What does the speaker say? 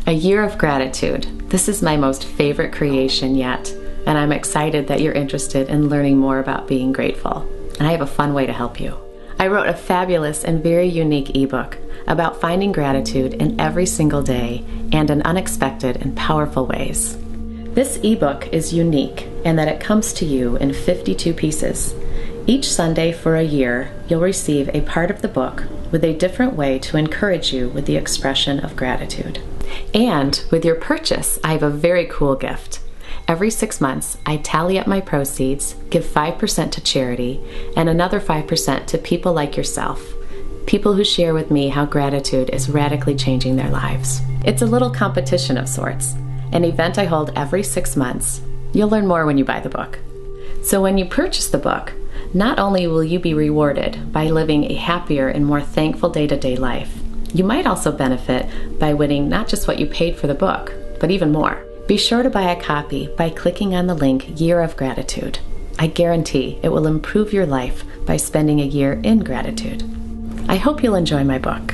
A Year of Gratitude. This is my most favorite creation yet, and I'm excited that you're interested in learning more about being grateful. And I have a fun way to help you. I wrote a fabulous and very unique ebook about finding gratitude in every single day and in unexpected and powerful ways. This ebook is unique in that it comes to you in 52 pieces. Each Sunday for a year, you'll receive a part of the book with a different way to encourage you with the expression of gratitude. And with your purchase, I have a very cool gift. Every 6 months, I tally up my proceeds, give 5% to charity, and another 5% to people like yourself, people who share with me how gratitude is radically changing their lives. It's a little competition of sorts, an event I hold every 6 months. You'll learn more when you buy the book. So when you purchase the book, not only will you be rewarded by living a happier and more thankful day-to-day life, you might also benefit by winning not just what you paid for the book, but even more. Be sure to buy a copy by clicking on the link Year of Gratitude. I guarantee it will improve your life by spending a year in gratitude. I hope you'll enjoy my book.